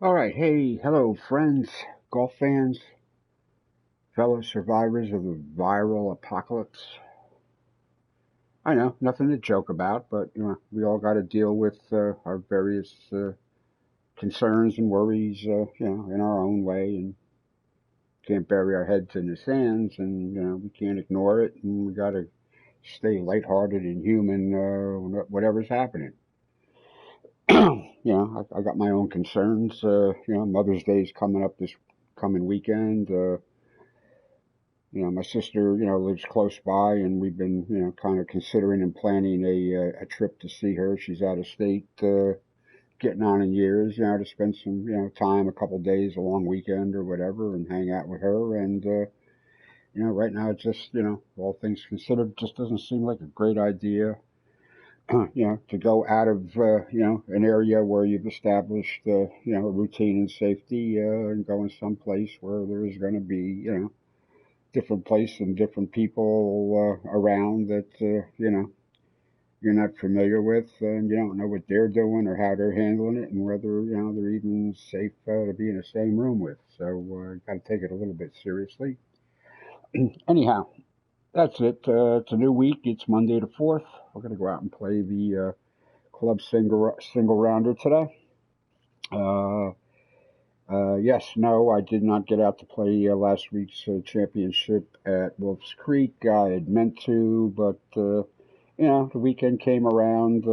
All right, hey, hello, friends, golf fans, fellow survivors of the viral apocalypse. I know, nothing to joke about, but we all got to deal with our various concerns and worries, in our own way, and can't bury our heads in the sands, and we can't ignore it, and we got to stay lighthearted and human, whatever's happening. I got my own concerns. Mother's Day's coming up this coming weekend. My sister, lives close by, and we've been, kind of considering and planning a trip to see her. She's out of state, getting on in years, to spend some, time, a couple days, a long weekend or whatever, and hang out with her. And, right now it just, all things considered, just doesn't seem like a great idea, to go out of, an area where you've established, a routine and safety, and going someplace where there's going to be, different place and different people around that you're not familiar with, and you don't know what they're doing or how they're handling it, and whether they're even safe to be in the same room with. So got to take it a little bit seriously. Anyhow, that's it. It's a new week. It's Monday the 4th. We're gonna go out and play the club single rounder today. Yes, no, I did not get out to play last week's championship at Wolf's Creek. I had meant to, but, the weekend came around.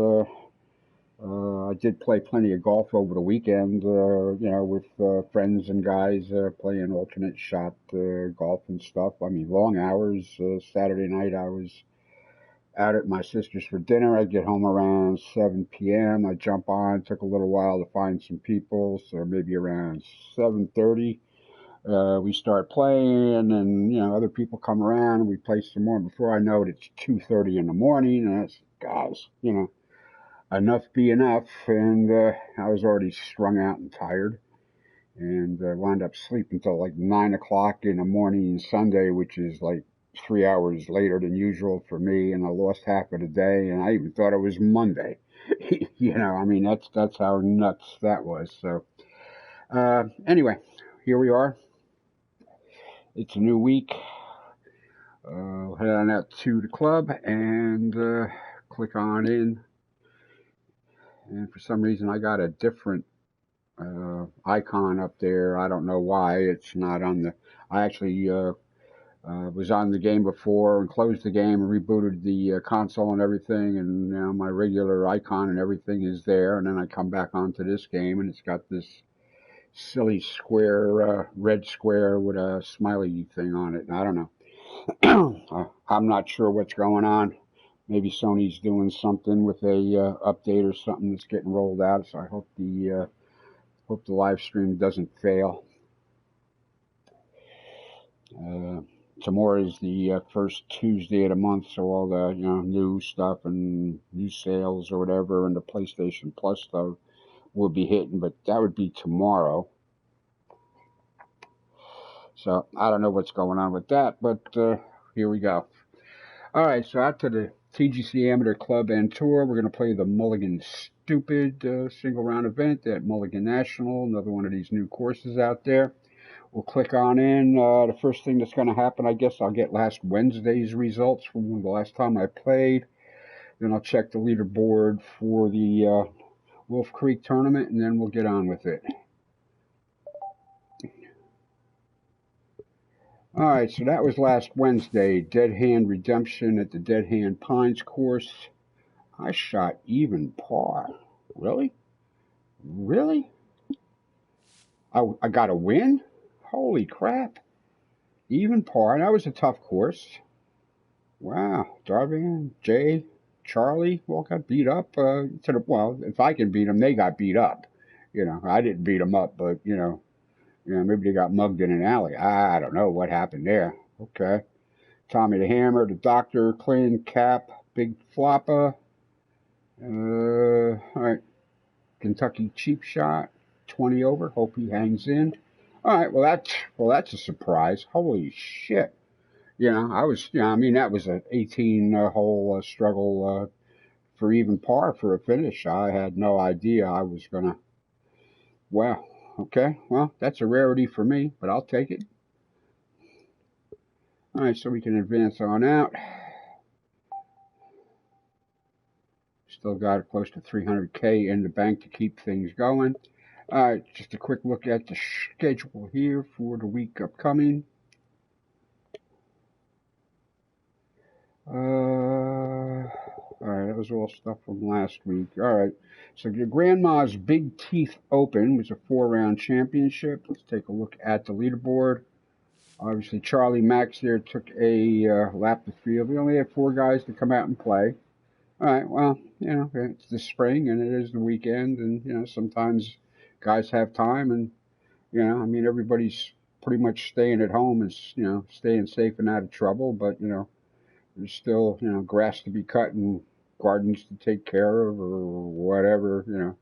I did play plenty of golf over the weekend, with friends and guys playing alternate shot golf and stuff. I mean, long hours. Saturday night I was out at my sister's for dinner. I get home around 7 p.m. I jump on. Took a little while to find some people, so maybe around 7:30 we start playing, and other people come around, and we play some more. Before I know it, it's 2:30 in the morning, and that's, guys, enough be enough. And I was already strung out and tired, and wound up sleeping till like 9 o'clock in the morning Sunday, which is like 3 hours later than usual for me, and I lost half of the day, and I even thought it was Monday. I mean, that's how nuts that was. So, anyway, here we are. It's a new week. Head on out to the club and click on in. And for some reason, I got a different icon up there. I don't know why it's not on the. I actually was on the game before and closed the game and rebooted the console and everything, and now my regular icon and everything is there. And then I come back onto this game, and it's got this silly square, red square with a smiley thing on it. And I don't know. I'm not sure what's going on. Maybe Sony's doing something with a update or something that's getting rolled out. So I hope the live stream doesn't fail. Tomorrow is the first Tuesday of the month, so all the new stuff and new sales or whatever, and the PlayStation Plus stuff will be hitting. But that would be tomorrow. So I don't know what's going on with that, but here we go. All right, so out to the TGC Amateur Club and Tour. We're going to play the Mulligan Stew-pid single round event at Mulligan National, another one of these new courses out there. We'll click on in. The first thing that's going to happen, I guess, I'll get last Wednesday's results from the last time I played. Then I'll check the leaderboard for the Wolf Creek tournament, and then we'll get on with it. All right, so that was last Wednesday. Dead Hand Redemption at the Dead Hand Pines course. I shot even par. Really? Really? I got a win? Holy crap. Even par. That was a tough course. Wow. Darby, Jay, Charlie all got beat up. Well, if I can beat them, they got beat up. I didn't beat them up, but, maybe they got mugged in an alley. I don't know what happened there. Okay. Tommy the Hammer, the Doctor, Clean, Cap, Big Flopper. All right. Kentucky Cheap Shot, 20 over. Hope he hangs in. All right. Well, that's a surprise. Holy shit. That was an 18-hole struggle for even par for a finish. I had no idea I was gonna. Well, Okay, well, that's a rarity for me, but I'll take it. All right, so we can advance on out. Still got close to 300K in the bank to keep things going. All right, just a quick look at the schedule here for the week upcoming. All right, that was all stuff from last week. All right, so your Grandma's Big Teeth Open was a 4-round championship. Let's take a look at the leaderboard. Obviously, Charlie Max there took a lap the field. We only had 4 guys to come out and play. All right, well, it's the spring and it is the weekend, and sometimes guys have time, and I mean everybody's pretty much staying at home and staying safe and out of trouble, but there's still grass to be cut and gardens to take care of or whatever,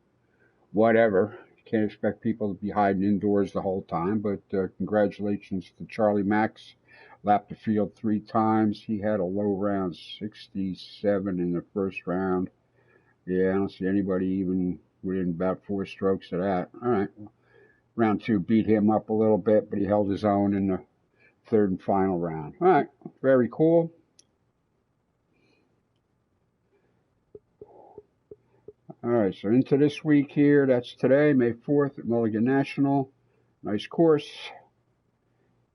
whatever. You can't expect people to be hiding indoors the whole time, but congratulations to Charlie Max. Lapped the field 3 times. He had a low round 67 in the first round. Yeah, I don't see anybody even within about 4 strokes of that. All right. Round 2 beat him up a little bit, but he held his own in the 3rd and final round. All right. Very cool. All right, so into this week here. That's today, May 4th at Mulligan National. Nice course.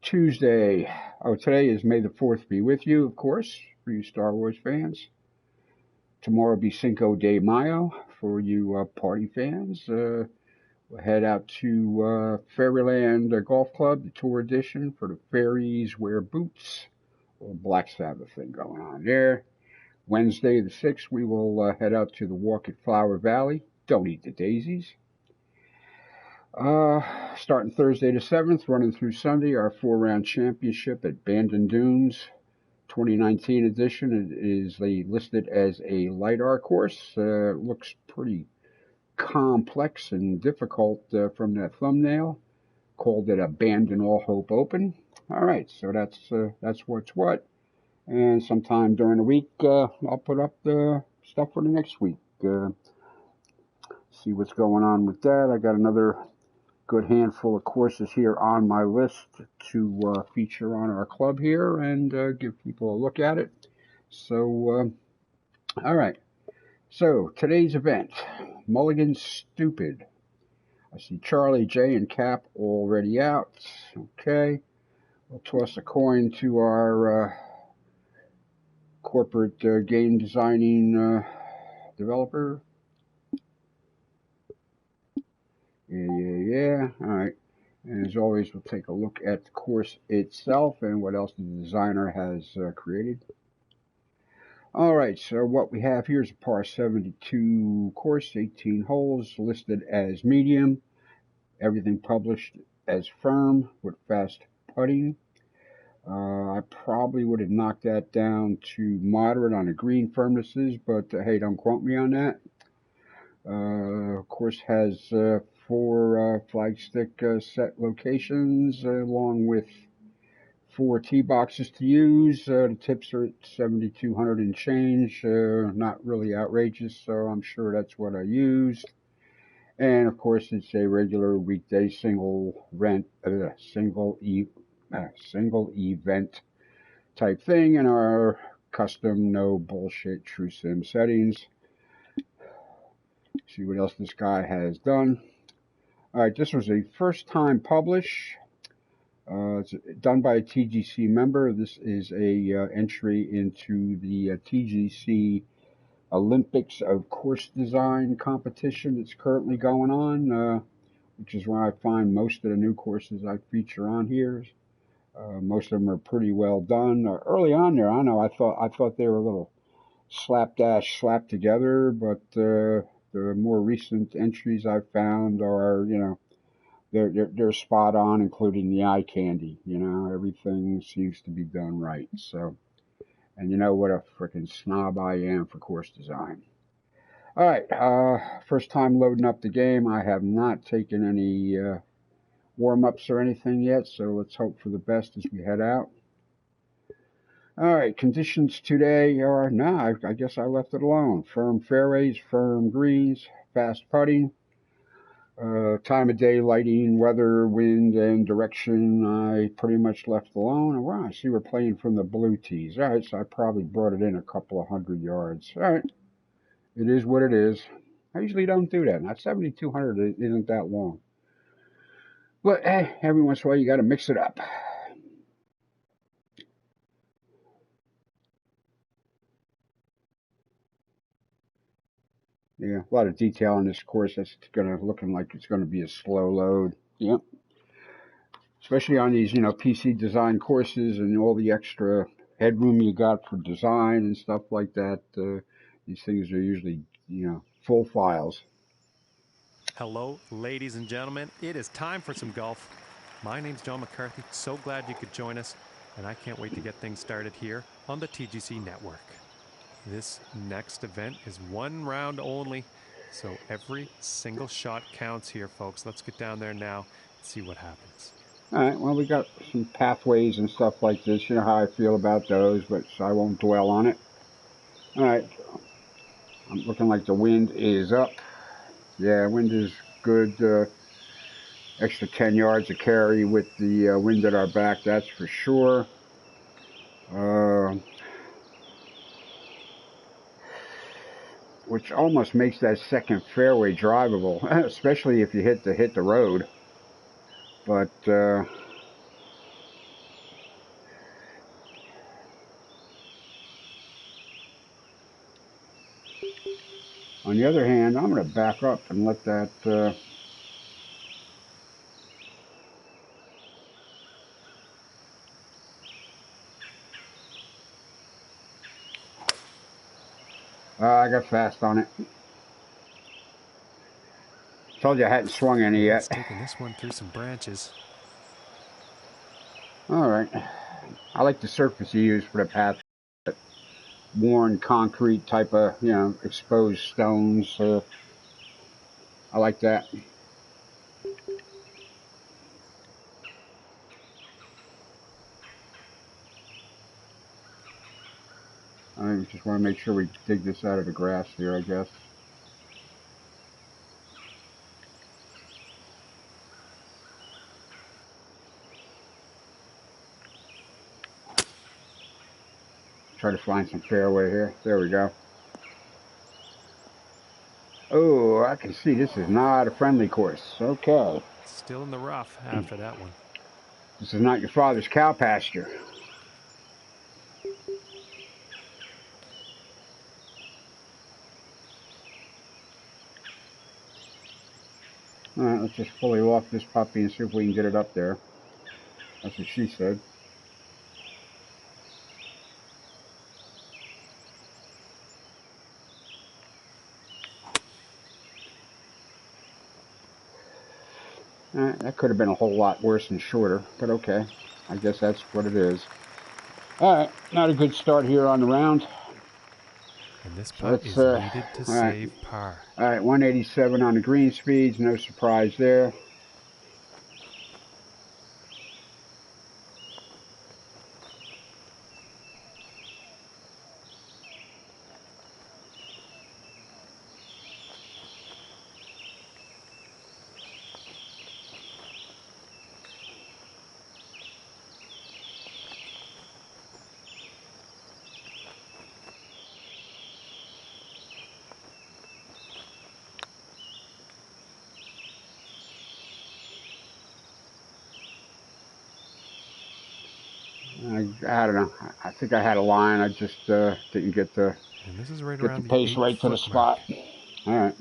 Tuesday. Oh, today is May the 4th be with you, of course, for you Star Wars fans. Tomorrow will be Cinco de Mayo for you party fans. We'll head out to Fairyland Golf Club, the tour edition for the Fairies Wear Boots. A little Black Sabbath thing going on there. Wednesday the 6th, we will head out to the walk at Flower Valley. Don't eat the daisies. Starting Thursday the 7th, running through Sunday, our 4-round championship at Bandon Dunes. 2019 edition. It is listed as a LiDAR course. Looks pretty complex and difficult from that thumbnail. Called it a Bandon All Hope Open. All right, so that's what's what. And sometime during the week, I'll put up the stuff for the next week. See what's going on with that. I got another good handful of courses here on my list to feature on our club here and give people a look at it. So, all right. So, today's event, Mulligan Stew-pid. I see Charlie, Jay, and Cap already out. Okay. We'll toss a coin to our corporate game designing developer. Yeah. All right. And as always, we'll take a look at the course itself and what else the designer has created. All right, so what we have here is a par 72 course, 18 holes, listed as medium. Everything published as firm with fast putting. I probably would have knocked that down to moderate on the green firmnesses, but hey, don't quote me on that. Of course, has 4 flagstick set locations, along with 4 tee boxes to use. The tips are at 7,200 and change. Not really outrageous, so I'm sure that's what I used. And of course, it's a regular weekday single event type thing in our custom no bullshit true sim settings. See what else this guy has done. All right, this was a first time publish. It's done by a TGC member. This is a entry into the TGC Olympics of Course Design competition that's currently going on, which is where I find most of the new courses I feature on here. Most of them are pretty well done. Early on there, I know I thought they were a little slapped together, but the more recent entries I've found are, they're spot on, including the eye candy. Everything seems to be done right. So, and you know what a freaking snob I am for course design. All right, first time loading up the game. I have not taken any warm-ups or anything yet, so let's hope for the best as we head out. All right, conditions today are, I guess I left it alone. Firm fairways, firm greens, fast putting. Time of day, lighting, weather, wind, and direction, I pretty much left alone. Wow, I see we're playing from the blue tees. All right, so I probably brought it in a couple of 100 yards. All right, it is what it is. I usually don't do that. Not 7,200 isn't that long. But every once in a while you got to mix it up. Yeah, a lot of detail on this course. That's looking like it's gonna be a slow load. Yep. Especially on these, PC design courses and all the extra headroom you got for design and stuff like that. These things are usually, full files. Hello, ladies and gentlemen. It is time for some golf. My name's John McCarthy. So glad you could join us, and I can't wait to get things started here on the TGC network. This next event is one round only, so every single shot counts here, folks. Let's get down there now and see what happens. All right, well, we got some pathways and stuff like this. You know how I feel about those, but so I won't dwell on it. All right, I'm looking like the wind is up. Yeah, wind is good. Extra 10 yards of carry with the wind at our back, that's for sure. Which almost makes that second fairway drivable, especially if you hit the road. But on the other hand, I'm going to back up and let that. I got fast on it. Told you I hadn't swung any yet. Taking this one through some branches. All right. I like the surface you use for the path. Worn concrete type of, exposed stones. I like that. I just want to make sure we dig this out of the grass here, I guess. Try to find some fairway here. There we go. Oh, I can see this is not a friendly course. Okay. Still in the rough after that one. This is not your father's cow pasture. All right, let's just fully lock this puppy and see if we can get it up there. That's what she said. That could have been a whole lot worse and shorter, but okay. I guess that's what it is. All right, not a good start here on the round. And this putt is needed to save par. All right, 187 on the green speeds. No surprise there. I don't know. I think I had a line. I just didn't get the and this is right get around the pace right to the spot. All right.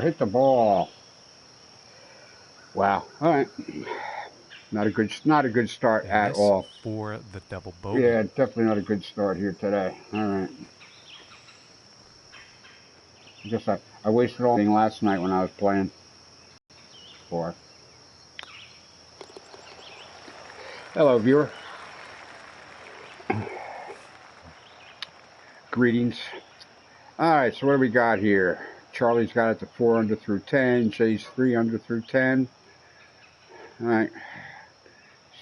Hit the ball. Wow. All right. Not a good start and at all. For the double bogey. Yeah, definitely not a good start here today. All right. I guess I wasted all the last night when I was playing. Hello, viewer. Greetings. All right, so what do we got here? Charlie's got it to 4 under through 10. Jay's 3 under through 10. All right.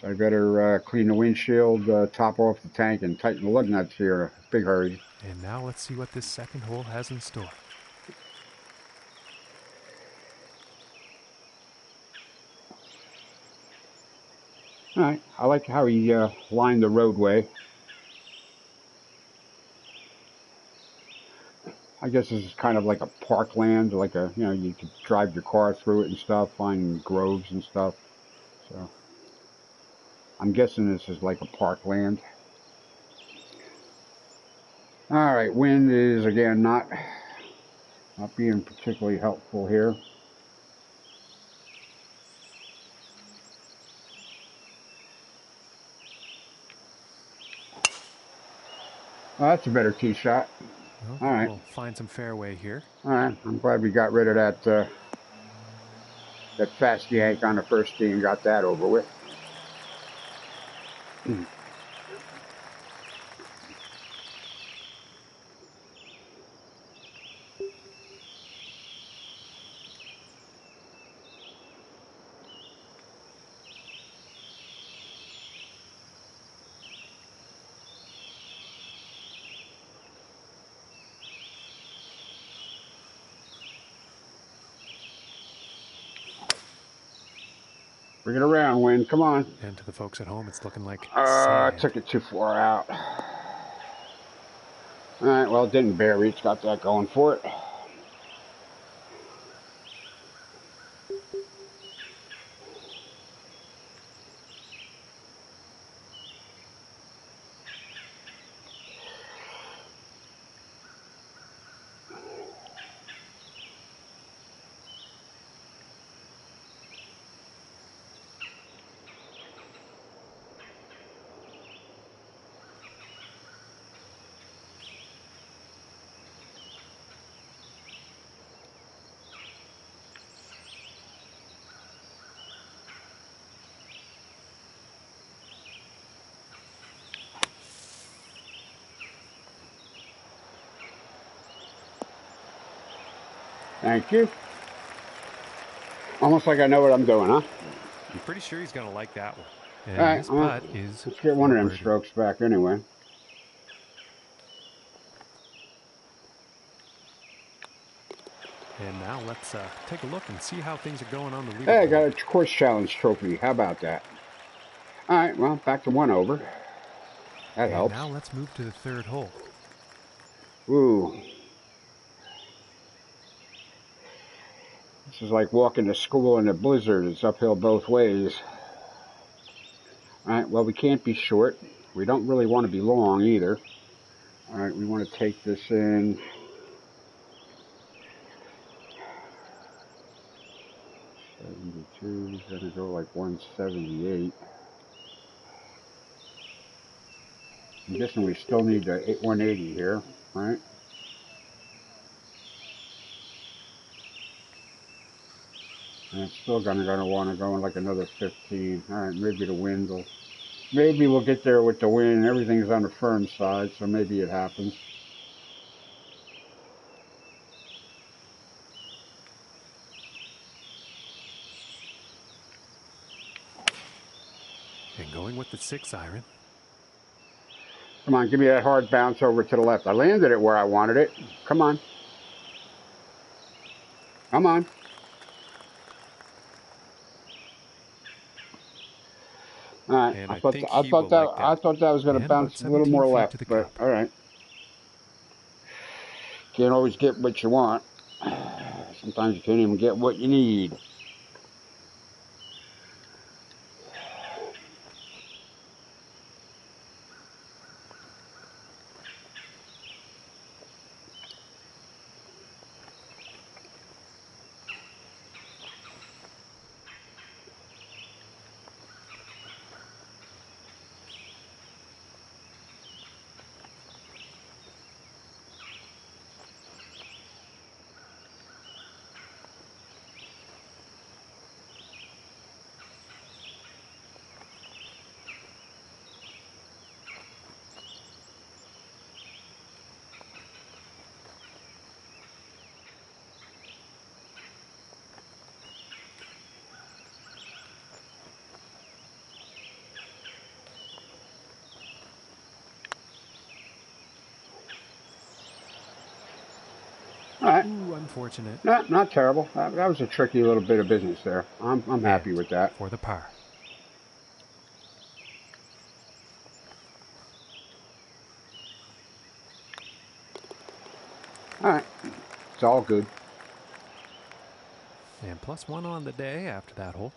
So I better clean the windshield, top off the tank, and tighten the lug nuts here in a big hurry. And now let's see what this second hole has in store. All right. I like how he lined the roadway. I guess this is kind of like a parkland, like a, you know, you could drive your car through it and stuff, find groves and stuff. So I'm guessing this is like a parkland. All right, wind is again not being particularly helpful here. Oh, that's a better tee shot. Well, all right, we'll find some fairway here. All right, I'm glad we got rid of that that fast yank on the first tee and got that over with. Bring it around, wind. Come on. And to the folks at home, it's looking like I sand. took it too far out. All right, well, it didn't bear reach. Got that going for it. Thank you. Almost like I know what I'm doing, huh? I'm pretty sure he's going to like that one. And all right, this putt is let's get one of them birdie. strokes back anyway. And now let's take a look and see how things are going on the leaderboard. Hey, I got a course challenge trophy. How about that? All right, well, back to 1 over. That helps. Now let's move to the third hole. Ooh. This is like walking to school in a blizzard. It's uphill both ways. All right, well, we can't be short. We don't really want to be long either. All right, we want to take this in. 72, he's going to go like 178. I'm guessing we still need the 180 here, right? And it's still going to want to go in like another 15. All right, maybe the wind will... Maybe we'll get there with the wind. Everything's on the firm side, so maybe it happens. And going with the 6-iron. Come on, give me that hard bounce over to the left. I landed it where I wanted it. Come on. Come on. All right. And I thought that was going to bounce a little more left, but all right. Can't always get what you want. Sometimes you can't even get what you need. All right. Ooh, unfortunate. Not terrible. That was a tricky little bit of business there. I'm happy with that. For the par. All right. It's all good. And +1 on the day after that hole.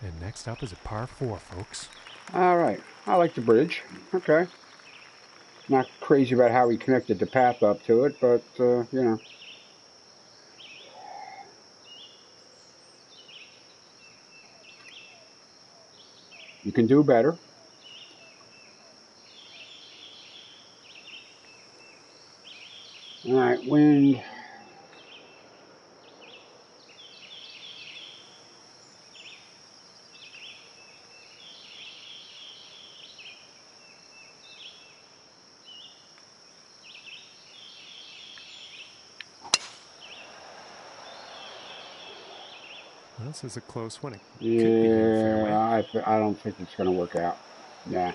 And next up is a par 4, folks. All right. I like the bridge. Okay. Not crazy about how he connected the path up to it, but, you know. You can do better. All right, wind. Well, this is a close one. It could be in the fairway. Yeah, I don't think it's going to work out. Yeah.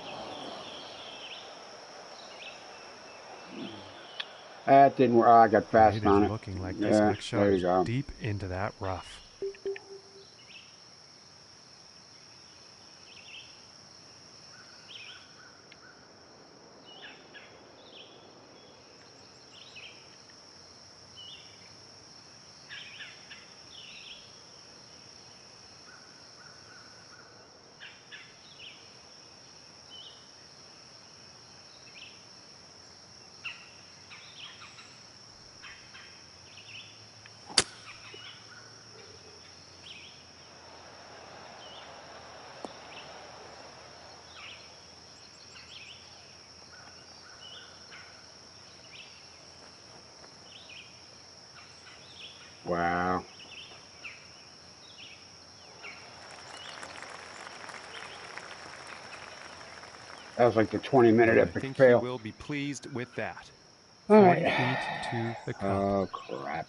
That didn't work. I got fast on it. It is looking like this Yeah, next shot there you is go. deep into that rough. Wow. That was like the 20-minute epic I think fail. he will be pleased with that. All 40 right. feet to the cup. Oh, crap.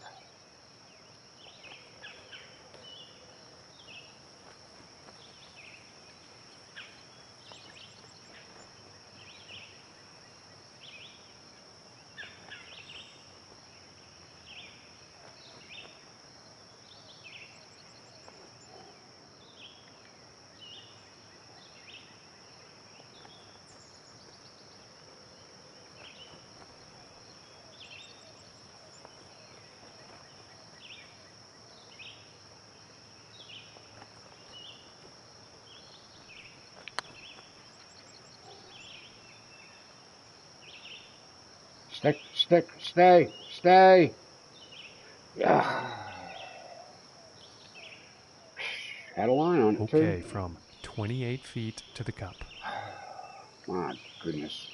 Stay. Yeah. Had a line on it, too. Okay, from 28 feet to the cup. My goodness.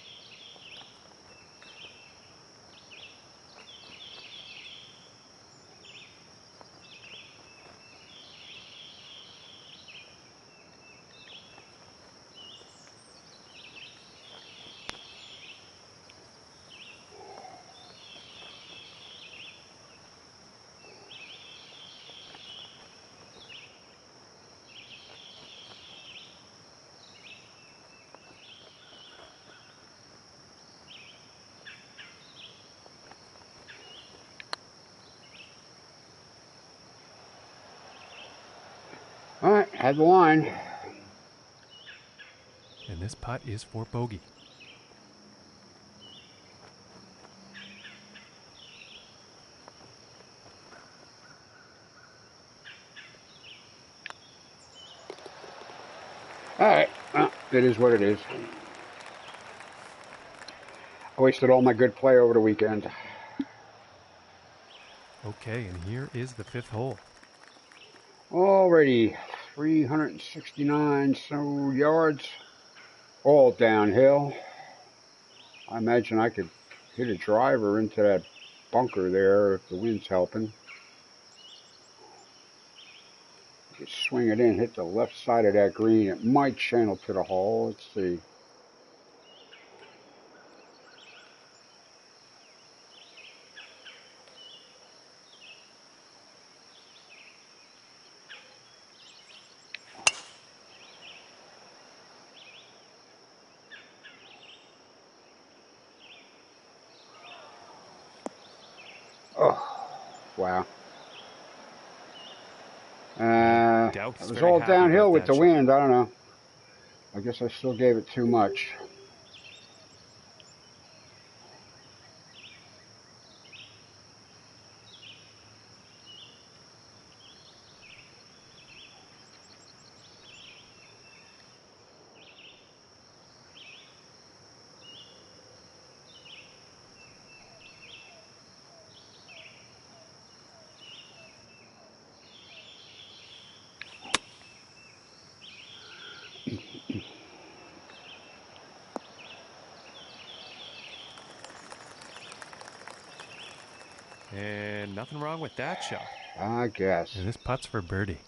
All right, had the line. And this putt is for bogey. All right, well, it is what it is. I wasted all my good play over the weekend. Okay, and here is the 5th hole. Already 369 so yards, all downhill. I imagine I could hit a driver into that bunker there if the wind's helping. Just swing it in, hit the left side of that green. It might channel to the hole. Let's see. Oh, wow. Doubt It he's was very all happy downhill about with that the shot. wind. I don't know. I guess I still gave it too much. And nothing wrong with that shot. I guess. And this putt's for birdie.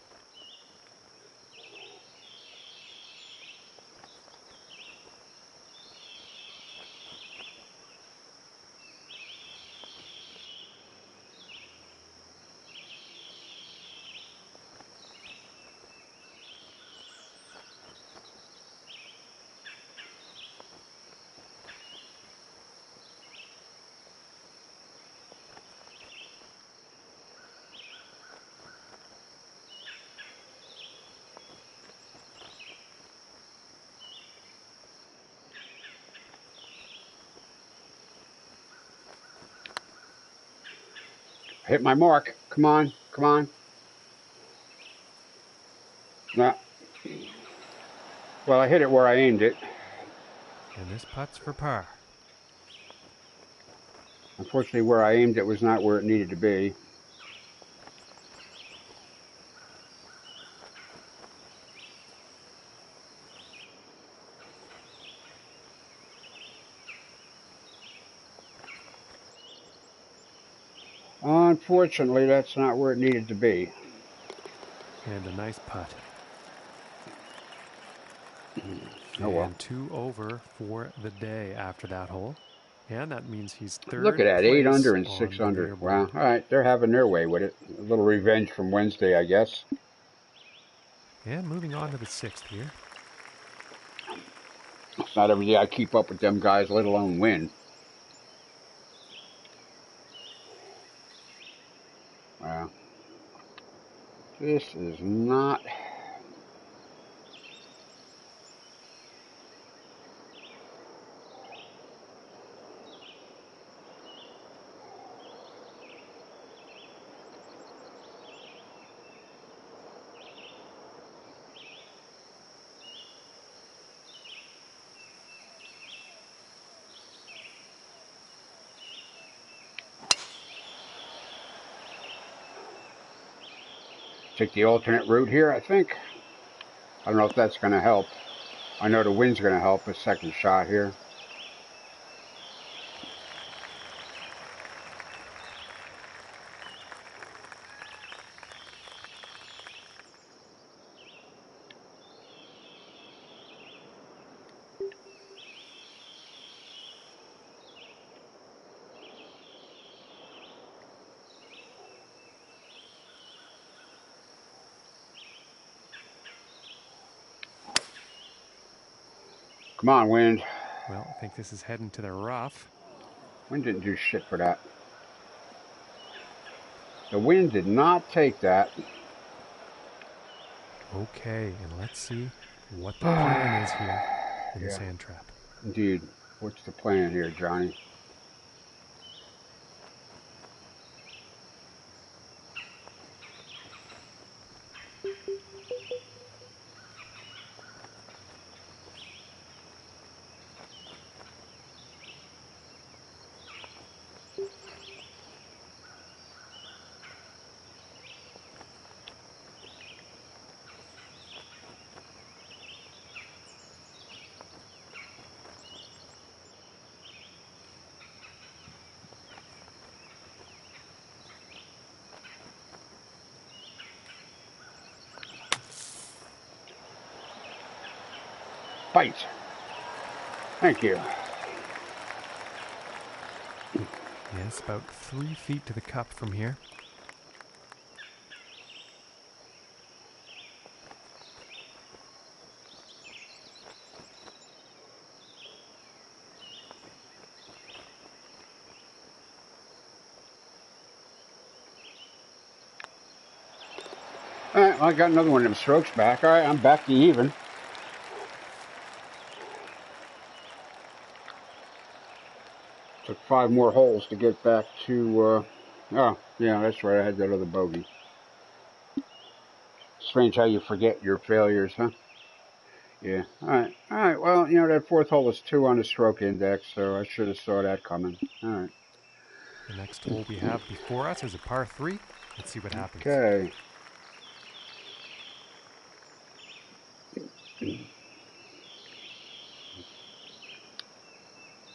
Hit my mark. Come on. Come on. No. Well, I hit it where I aimed it. And this putt's for par. Unfortunately, where I aimed it was not where it needed to be. Unfortunately, that's not where it needed to be. And a nice putt. Oh, well. And 2 over for the day after that hole. And that means he's third Look at that, 8 place under and on 6 the under. leaderboard. Wow. All right, they're having their way with it. A little revenge from Wednesday, I guess. And moving on to the 6th here. It's not every day I keep up with them guys, let alone win. Wow. This is not... Take the alternate route here, I think. I don't know if that's going to help. I know the wind's going to help a second shot here. Come on, wind. Well, I think this is heading to the rough. Wind didn't do shit for that. The wind did not take that. Okay, and let's see what the plan is here in the sand trap. Indeed. What's the plan here, Johnny? Fight. Thank you. Yes, about 3 feet to the cup from here. I got another one of them strokes back. All right, I'm back to even. Took 5 more holes to get back to, oh, yeah, that's right, I had that other bogey. Strange how you forget your failures, huh? Yeah, all right, well, you know, that 4th hole was 2 on the stroke index, so I should have saw that coming. All right. The next hole we have before us is a par 3. Let's see what happens. Okay.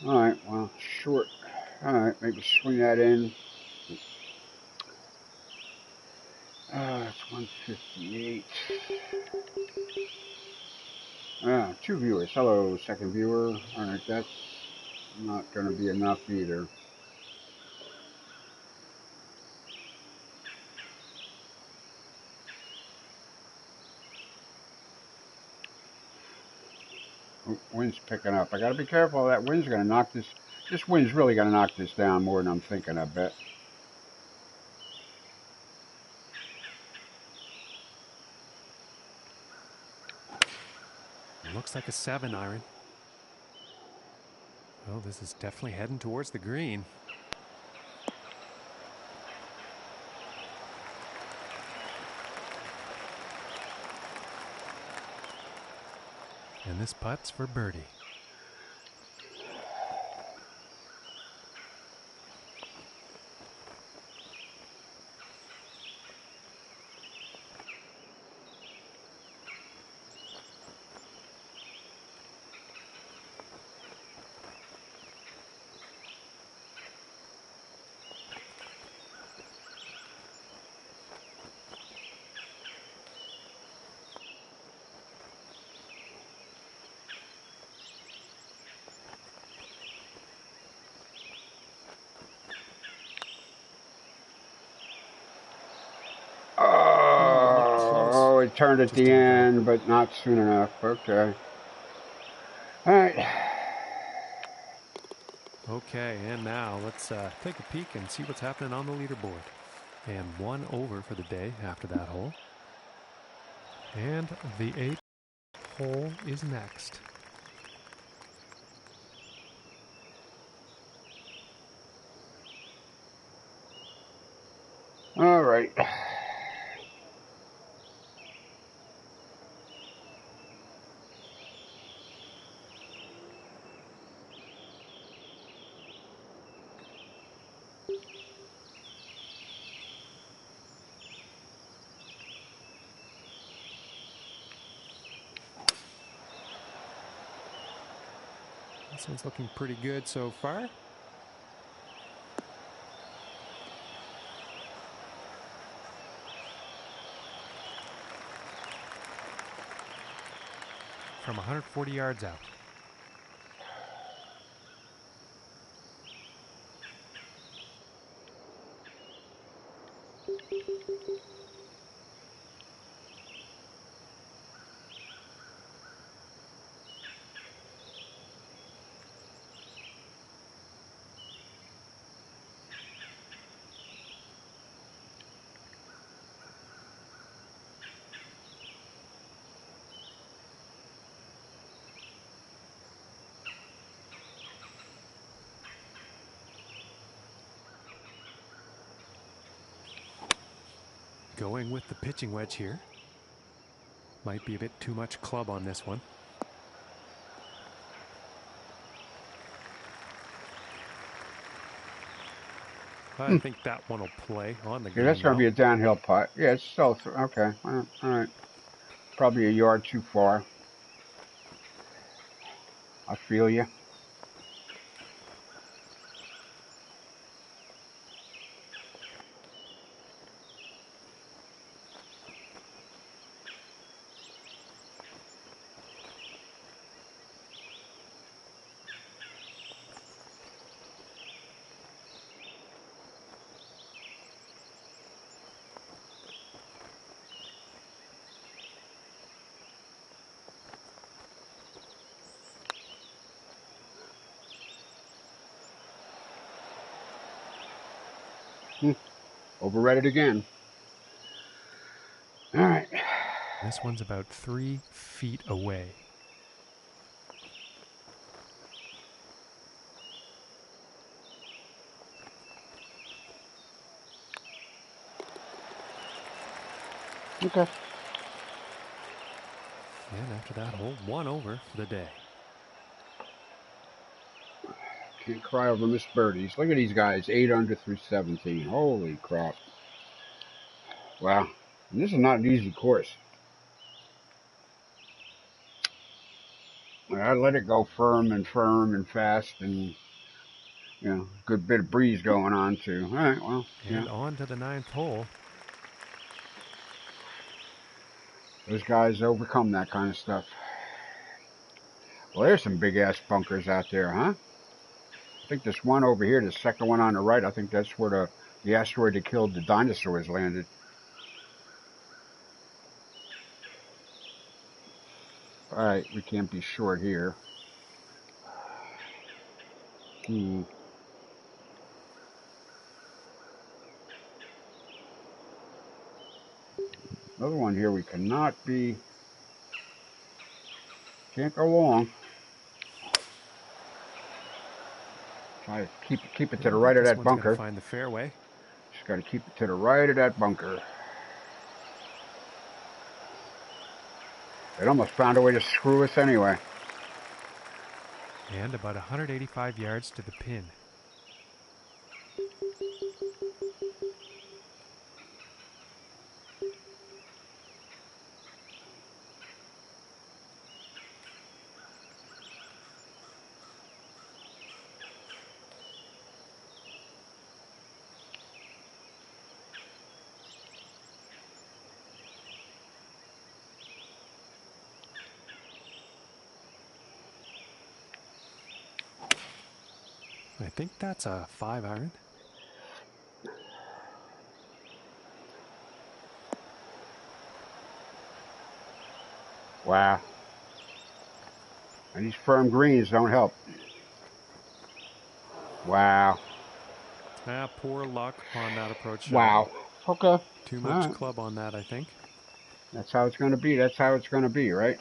All right, well, short. All right, maybe swing that in. It's 158. 2 viewers. Hello, second viewer. All right, that's not going to be enough either. Oh, wind's picking up. I got to be careful. That wind's going to knock this. This wind's really going to knock this down more than I'm thinking, I bet. Looks like a 7 iron. Well, this is definitely heading towards the green. And this putt's for birdie. Oh, it turned at the end, but not soon enough. Okay. All right. Okay, and now let's take a peek and see what's happening on the leaderboard. And 1 over for the day after that hole. And the 8th hole is next. All right. This one's looking pretty good so far. From 140 yards out. Going with the pitching wedge here. Might be a bit too much club on this one. I think that one will play on the green. Yeah, that's going to be a downhill putt. Yeah, it's still okay. All right. Probably a yard too far. I feel you. Overread it again. All right. This one's about 3 feet away. Okay. And after that hole, 1 over for the day. Can't cry over missed birdies. Look at these guys, 8 under through 17. Holy crap. Wow. And this is not an easy course. I let it go firm and fast, and good bit of breeze going on too. All right, well, And on to the 9th hole. Those guys overcome that kind of stuff. Well, there's some big ass bunkers out there, huh? I think this one over here, the second one on the right, I think that's where the asteroid that killed the dinosaurs landed. All right, we can't be short here. Another one here we cannot be. Can't go long. Try to keep it to the right of that bunker. Find the fairway. Just got to keep it to the right of that bunker. It almost found a way to screw us anyway. And about 185 yards to the pin. I think that's a 5-iron. Wow. And these firm greens don't help. Wow. Poor luck on that approach shot. Wow. Okay. Too much club on that, I think. That's how it's going to be. That's how it's going to be, right?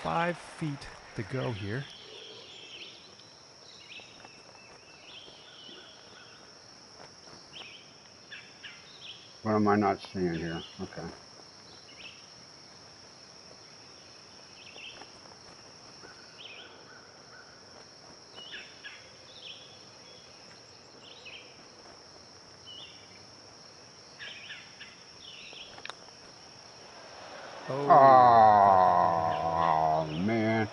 Five feet to go here. What am I not seeing here? Okay. Oh man.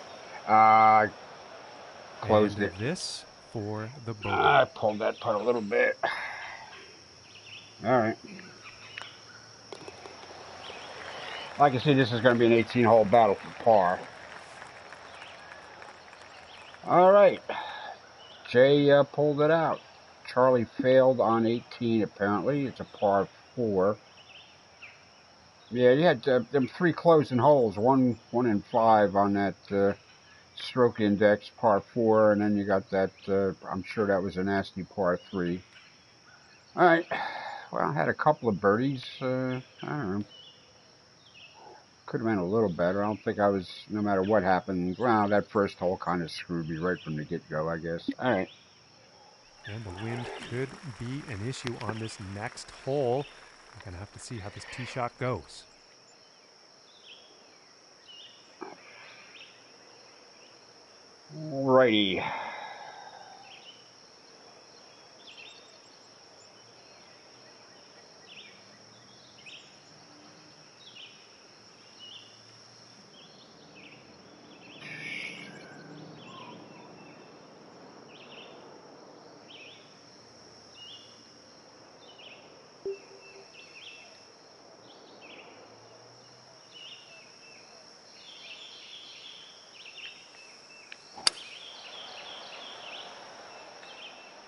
Closed it. This for the bogey. I pulled that putt a little bit. All right. Like I see, this is going to be an 18-hole battle for par. All right. Jay pulled it out. Charlie failed on 18, apparently. It's a par 4. Yeah, you had them 3 closing holes, 1 and 5 on that stroke index, par 4, and then you got that, I'm sure that was a nasty par 3. All right. Well, I had a couple of birdies. I don't know. Could have been a little better. I don't think I was, no matter what happened. Well, that first hole kind of screwed me right from the get-go, I guess. All right. And the wind could be an issue on this next hole. We're going to have to see how this tee shot goes. Alrighty.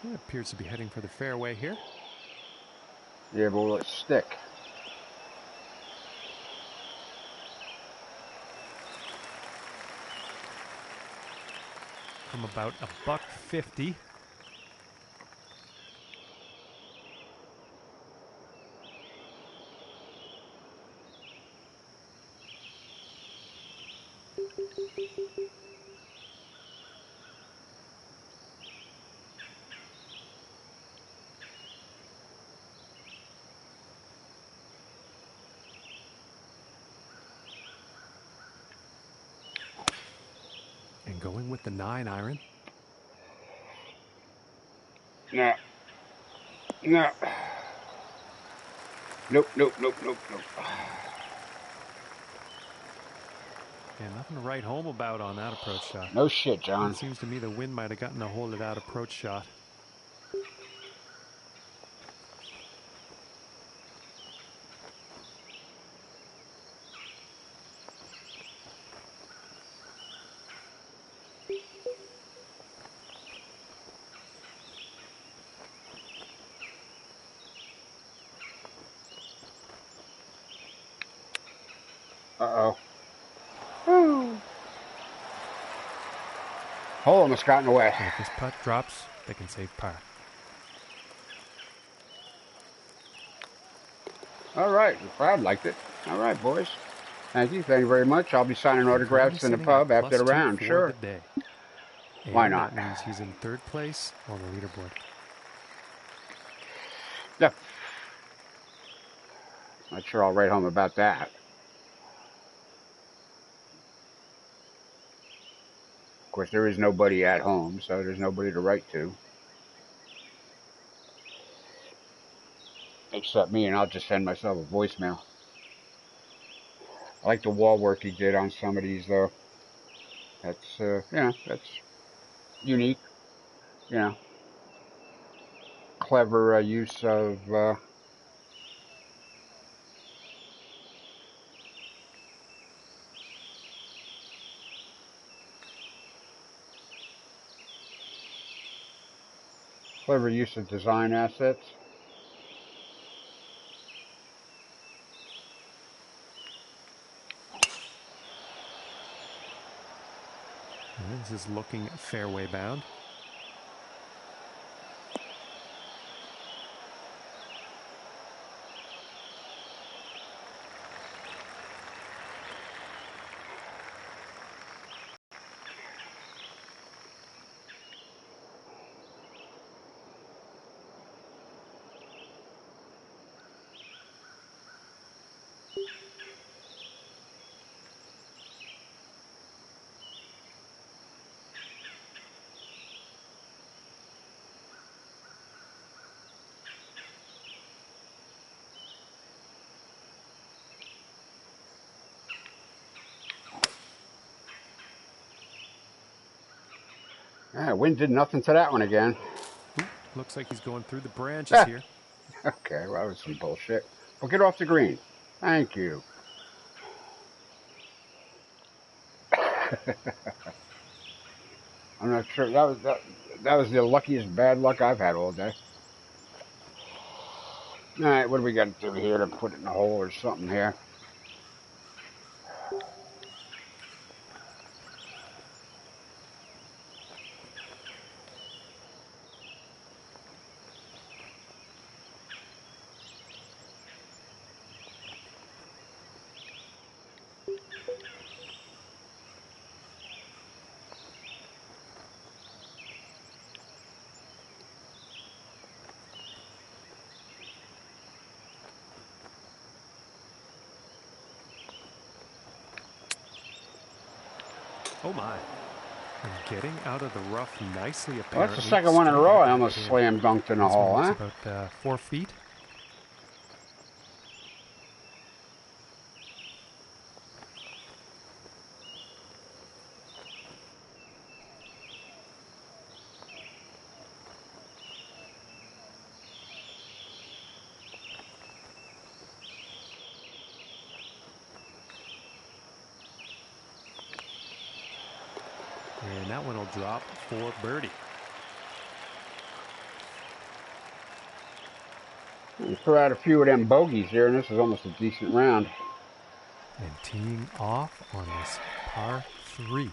It appears to be heading for the fairway here. Yeah, but will it stick? From about $150. And going with the 9-iron. No. No. Nope, nope, nope, nope, nope. Yeah, nothing to write home about on that approach shot. No shit, John. It seems to me the wind might have gotten a hold of that approach shot. Uh-oh. Woo. Hole almost got in the way. And if this putt drops, they can save par. All right, the crowd liked it. All right, boys. Thank you very much. I'll be signing autographs in the pub after the round. Sure. The day. Why not? That means he's in 3rd place on the leaderboard. Yeah. Not sure I'll write home about that. Of course, there is nobody at home, so there's nobody to write to. Except me, and I'll just send myself a voicemail. I like the wall work he did on some of these, though. That's, that's unique. Clever use of design assets. And this is looking fairway bound. Yeah, wind did nothing to that one again. Ooh, looks like he's going through the branches here. Okay, well, that was some bullshit. Well, get off the green. Thank you. I'm not sure. That was the luckiest bad luck I've had all day. All right, what do we got to do here to put it in a hole or something here? Oh my. And getting out of the rough nicely, apparently. Well, that's the second one in a row I almost slam dunked in a hole, huh? About 4 feet. And that one will drop for birdie. You throw out a few of them bogeys here, and this is almost a decent round. And teeing off on this par 3.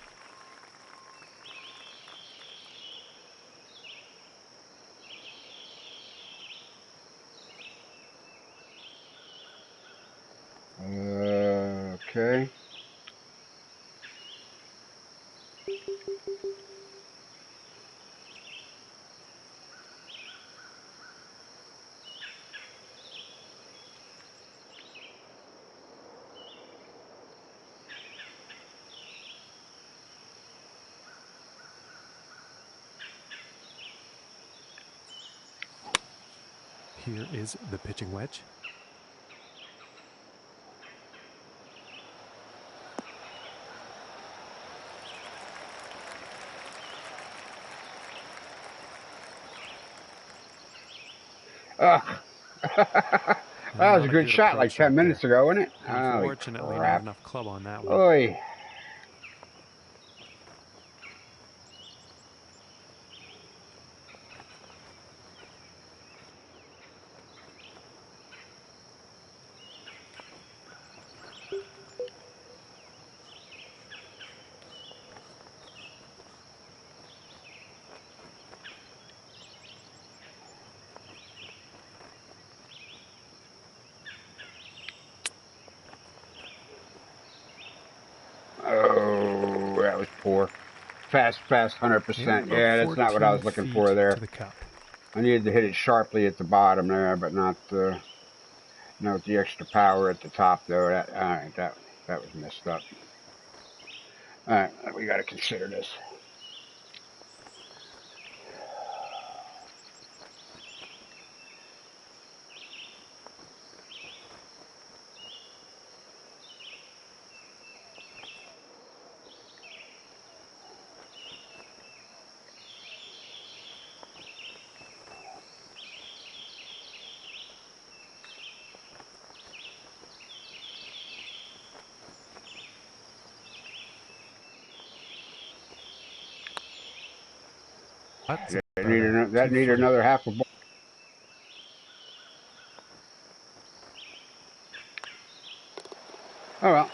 Okay. Here is the pitching wedge. Ugh. That was a good shot like 10 minutes ago, wasn't it? Unfortunately, not enough club on that one. Oy. Oh, that was poor. Fast, 100%. Yeah, that's not what I was looking for there. To the cup. I needed to hit it sharply at the bottom there, but not with the extra power at the top, though. All right, that was messed up. All right, we got to consider this. That needed another half a ball. Oh well.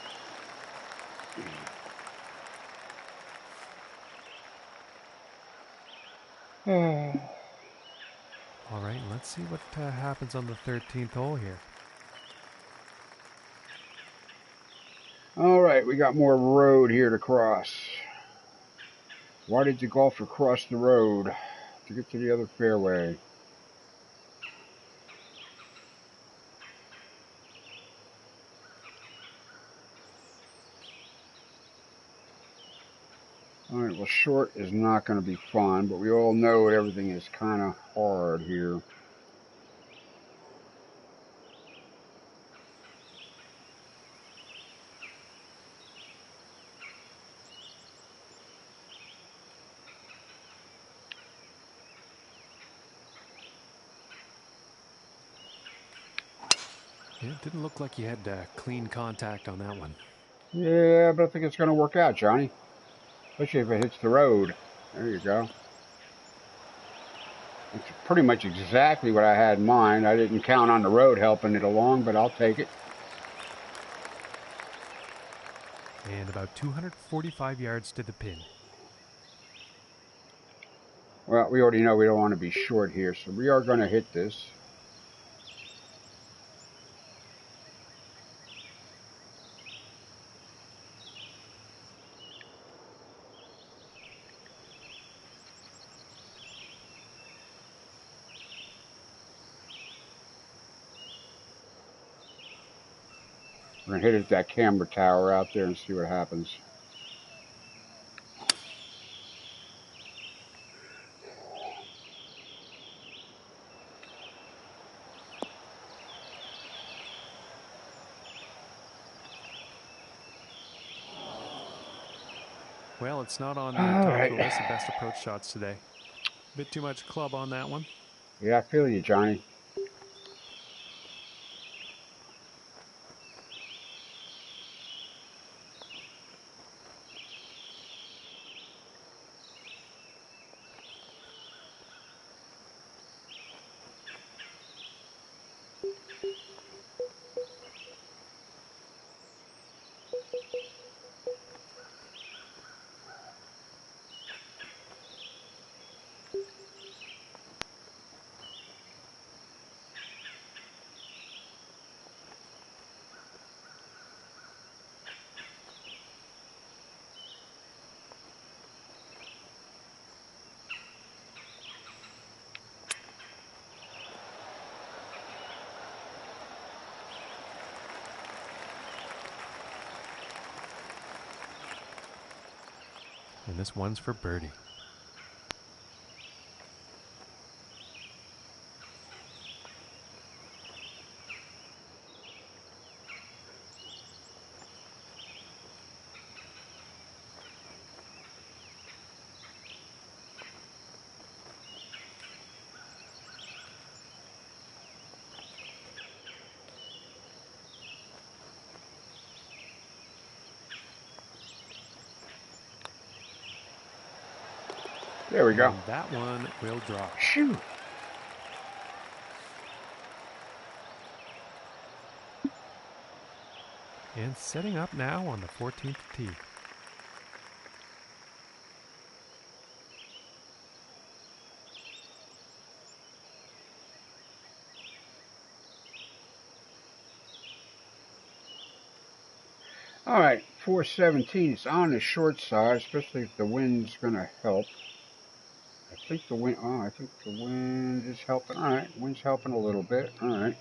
All right, let's see what happens on the 13th hole here. All right, we got more road here to cross. Why did the golfer cross the road? To get to the other fairway. All right, well, short is not going to be fun, but we all know everything is kind of hard here. Yeah, it didn't look like you had clean contact on that one. Yeah, but I think it's going to work out, Johnny. Especially if it hits the road. There you go. It's pretty much exactly what I had in mind. I didn't count on the road helping it along, but I'll take it. And about 245 yards to the pin. Well, we already know we don't want to be short here, so we are going to hit this. We're going to hit it at that camera tower out there and see what happens. Well, it's not on the top of the list of best approach shots today. A bit too much club on that one. Yeah, I feel you, Johnny. And this one's for birdie. There we go. And that one will drop. Shoo. And setting up now on the 14th tee. All right, 417. It's on the short side, especially if the wind's going to help. I think the wind. Oh, I think the wind is helping. All right, wind's helping a little bit. All right.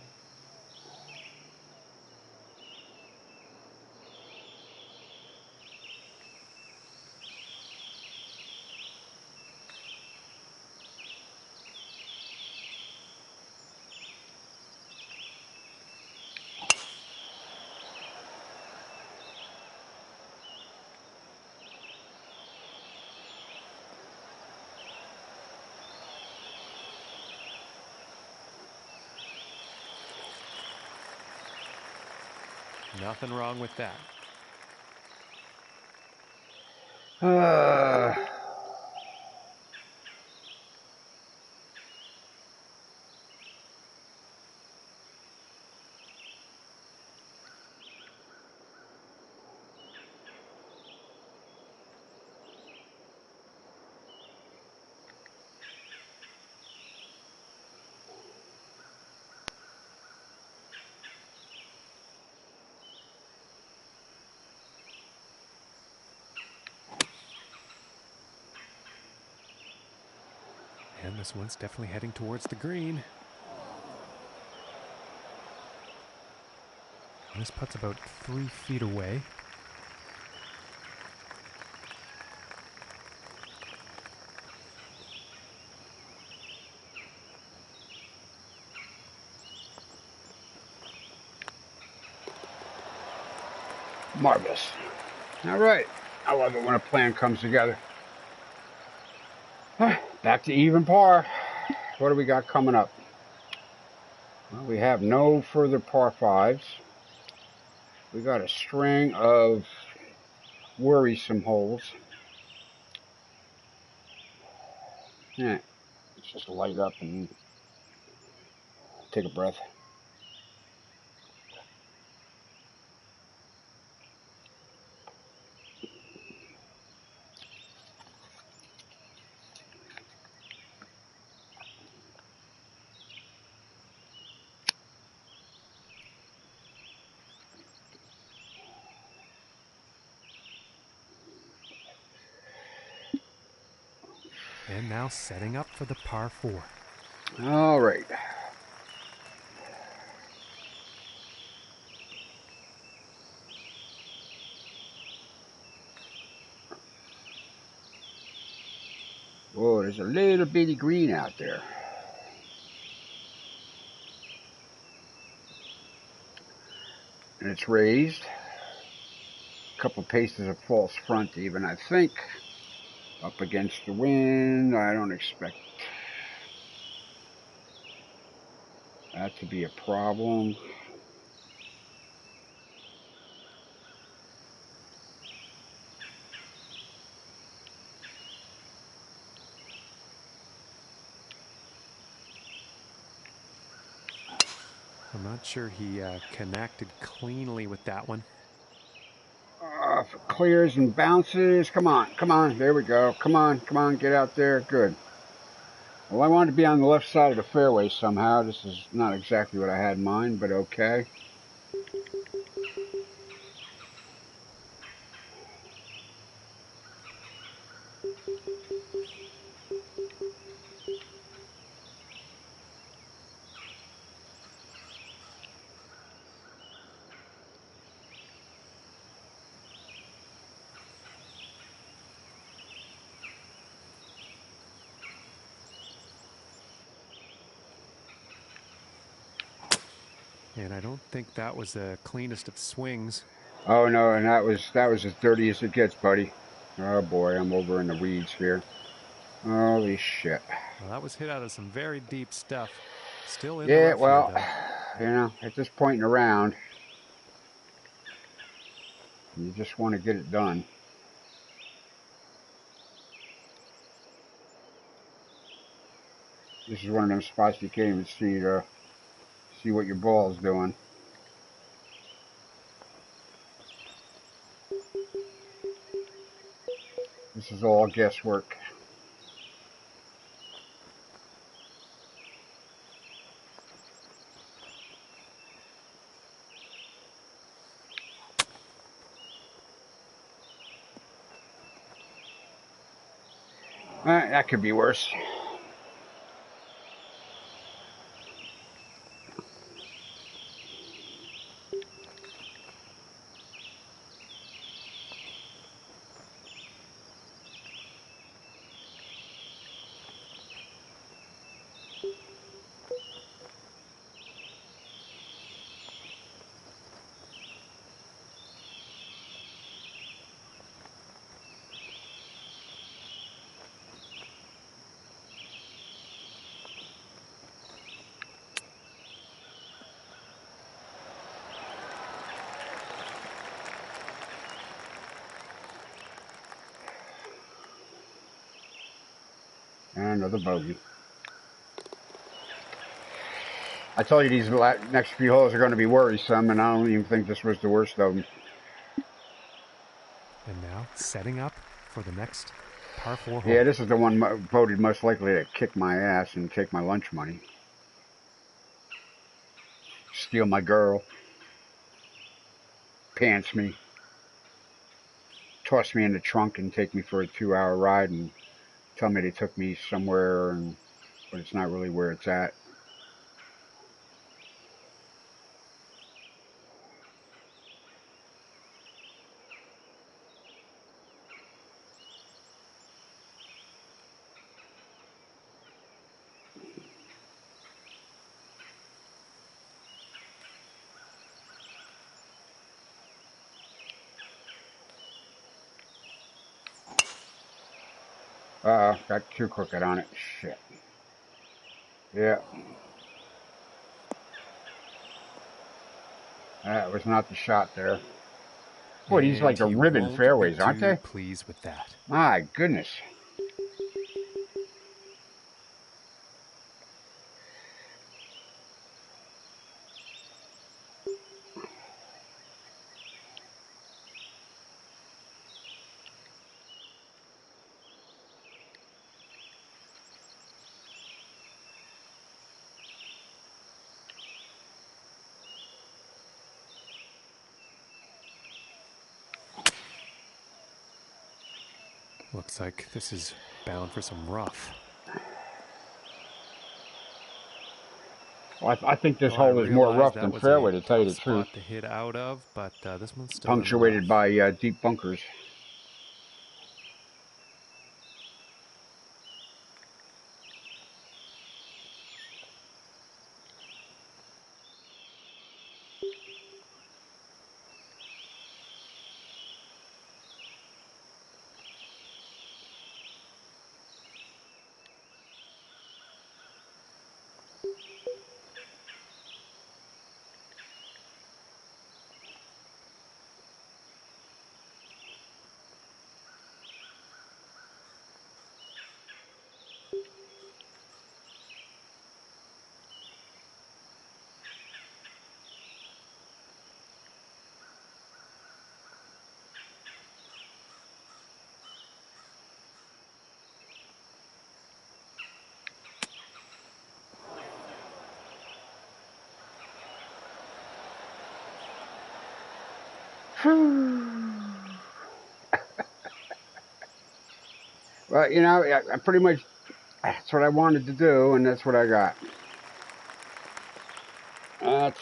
Nothing wrong with that. And this one's definitely heading towards the green. And this putt's about 3 feet away. Marvelous. All right. I love it when a plan comes together. Back to even par. What do we got coming up? Well, we have no further par fives. We got a string of worrisome holes. Yeah, let's just light up and take a breath. And now setting up for the par 4. All right. Whoa, there's a little bitty green out there. And it's raised. A couple paces of false front even, I think. Up against the wind. I don't expect that to be a problem. I'm not sure he connected cleanly with that one. If it clears and bounces. Come on, come on. There we go. Come on, come on. Get out there. Good. Well, I wanted to be on the left side of the fairway somehow. This is not exactly what I had in mind, but okay. And I don't think that was the cleanest of swings. Oh no, and that was as dirty as it gets, buddy. Oh boy, I'm over in the weeds here. Holy shit. Well, that was hit out of some very deep stuff. Still in the Yeah, rough here, well, though. you know, at this point in the round, you just want to get it done. This is one of them spots you can't even see what your ball's doing. This is all guesswork. That could be worse. And another bogey. I told you these next few holes are going to be worrisome, and I don't even think this was the worst of them. And now, setting up for the next par 4 hole. Yeah, this is the one voted most likely to kick my ass and take my lunch money. Steal my girl. Pants me. Toss me in the trunk and take me for a 2-hour ride and tell me they took me somewhere, but it's not really where it's at. Got too crooked on it. Shit. Yeah. That was not the shot there. Boy, these like a ribbon fairways, aren't they? Pleased with that. My goodness. Looks like this is bound for some rough. Well, I think this hole is more rough than fairway, to tell you the truth. To hit out of, but this one's still punctuated by deep bunkers. Well, you know, I pretty much, that's what I wanted to do, and that's what I got. That's,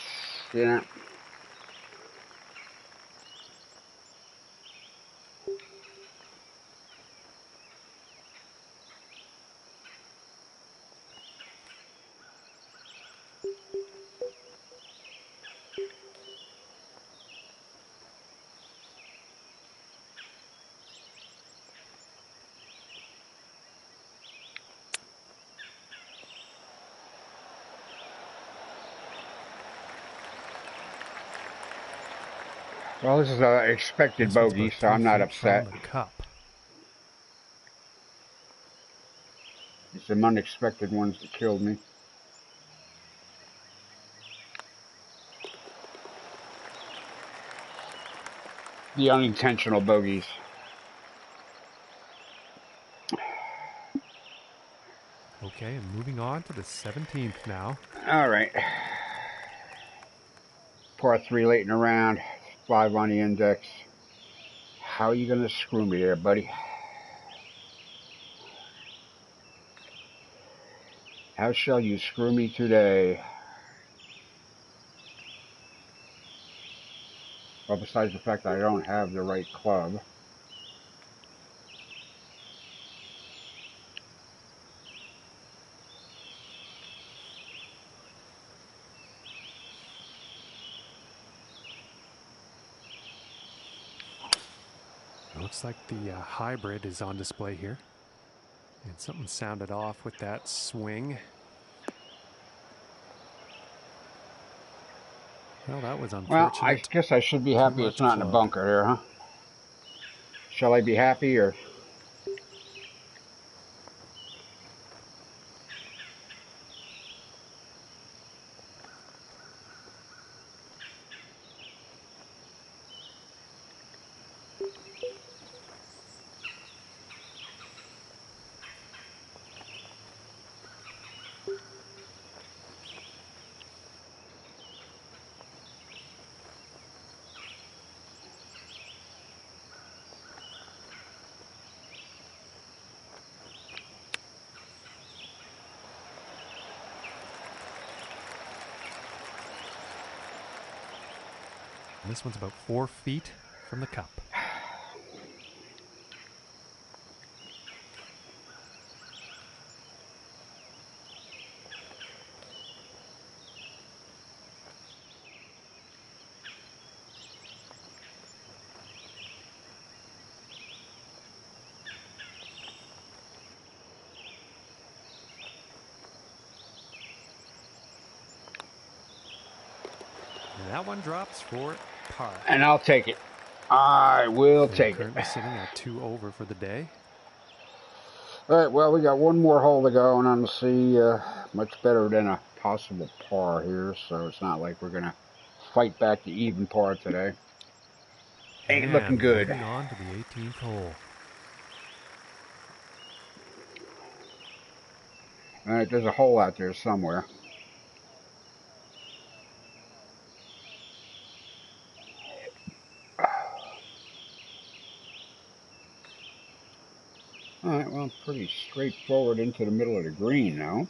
you know. Well, this is an expected This one's bogey, about so 3 I'm not feet upset. from the cup. It's some unexpected ones that killed me. The unintentional bogeys. Okay, and moving on to the 17th now. All right. Par 3 late in the round. 5 on the index. How are you going to screw me there, buddy? How shall you screw me today? Well, besides the fact that I don't have the right club. Looks like the hybrid is on display here. And something sounded off with that swing. Well, that was Well, I unfortunate. guess I should be Too happy it's much not in a club. bunker there, huh? Shall I be happy or... And this one's about 4 feet from the cup. And that one drops for par. And I'll take it. I will take it. Currently sitting at 2 over for the day. All right, well, we got one more hole to go, and I'm see much better than a possible par here, so it's not like we're going to fight back the even par today. Ain't And looking good. moving on to the 18th hole. All right, there's a hole out there somewhere. All right, well, pretty straightforward into the middle of the green now.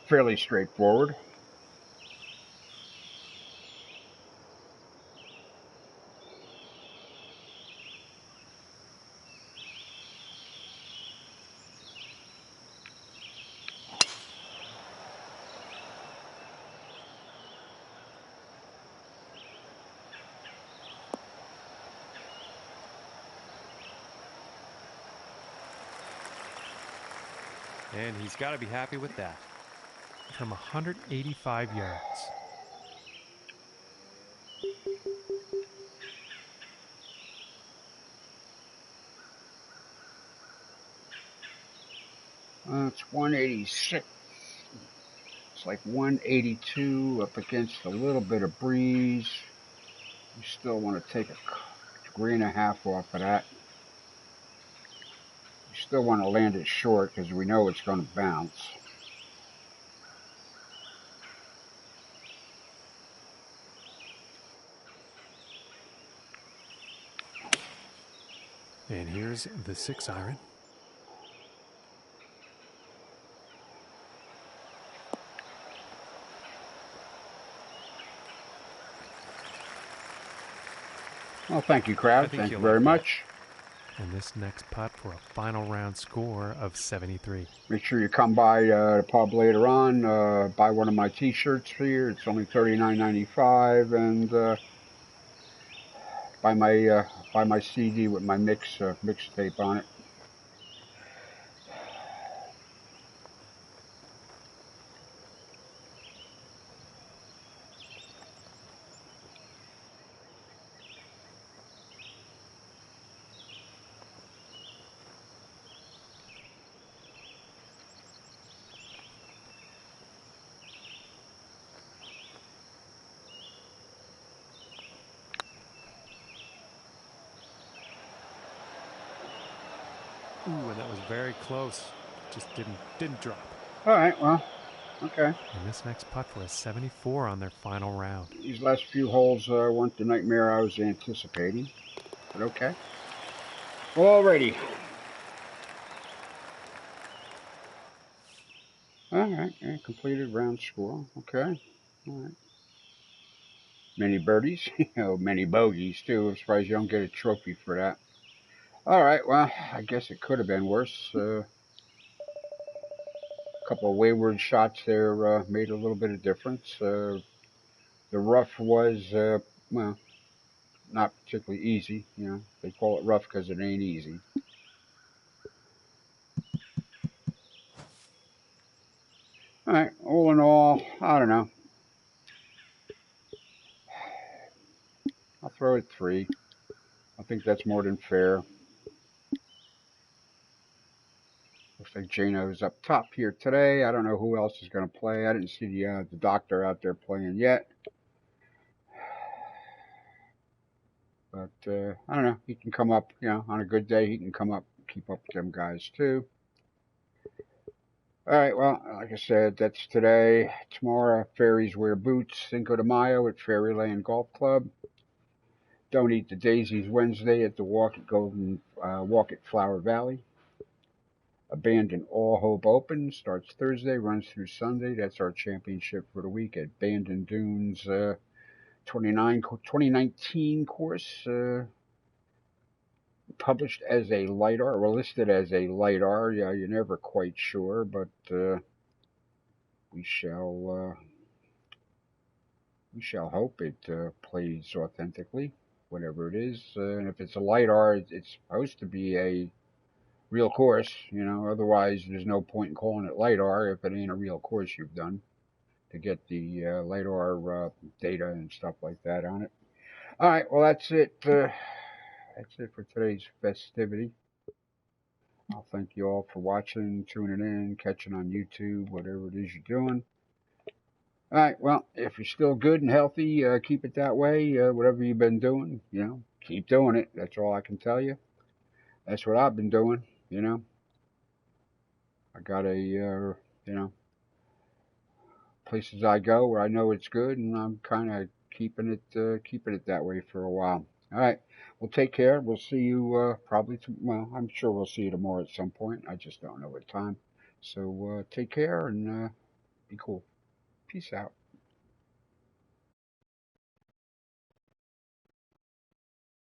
Fairly straightforward. And he's got to be happy with that. From 185 yards. It's 186. It's like 182 up against a little bit of breeze. You still want to take a degree and a half off of that. You still want to land it short because we know it's going to bounce. And here's the 6 iron. Well, thank you, crowd. Thank you very much. And this next putt for a final round score of 73. Make sure you come by the pub later on. Buy one of my T-shirts here. It's only $39.95, and buy my CD with my mixtape on it. Ooh, and that was very close. Just didn't drop. All right, well, okay. And this next putt for a 74 on their final round. These last few holes weren't the nightmare I was anticipating, but okay. Well, alrighty. All right, yeah, completed round score. Okay, all right. Many birdies, many bogeys too. I'm surprised you don't get a trophy for that. All right, well, I guess it could have been worse. A couple of wayward shots there made a little bit of difference. The rough was, well, not particularly easy. They call it rough because it ain't easy. All right, all in all, I don't know. I'll throw it 3. I think that's more than fair. Looks like Jano's up top here today. I don't know who else is going to play. I didn't see the doctor out there playing yet. But I don't know. He can come up, on a good day, he can come up, keep up with them guys too. All right, well, like I said, that's today. Tomorrow, Fairies Wear Boots, Cinco de Mayo at Fairyland Golf Club. Don't Eat the Daisies Wednesday at the Walk at Flower Valley. Abandon All Hope Open starts Thursday, runs through Sunday. That's our championship for the week at Bandon Dunes 2019 course. Published as a light R, or listed as a light R. Yeah, you're never quite sure, but we shall hope it plays authentically, whatever it is. And if it's a light R, it's supposed to be a real course. Otherwise there's no point in calling it light R if it ain't a real course you've done to get the light R data and stuff like that on it. All right, well that's it. That's it for today's festivity. I'll thank you all for watching, tuning in, catching on YouTube, whatever it is you're doing. All right, well, if you're still good and healthy, keep it that way. Whatever you've been doing, keep doing it. That's all I can tell you. That's what I've been doing, I got places I go where I know it's good, and I'm kind of keeping it that way for a while. All right, well, take care. We'll see you probably. I'm sure we'll see you tomorrow at some point. I just don't know what time. So take care and be cool. Peace out.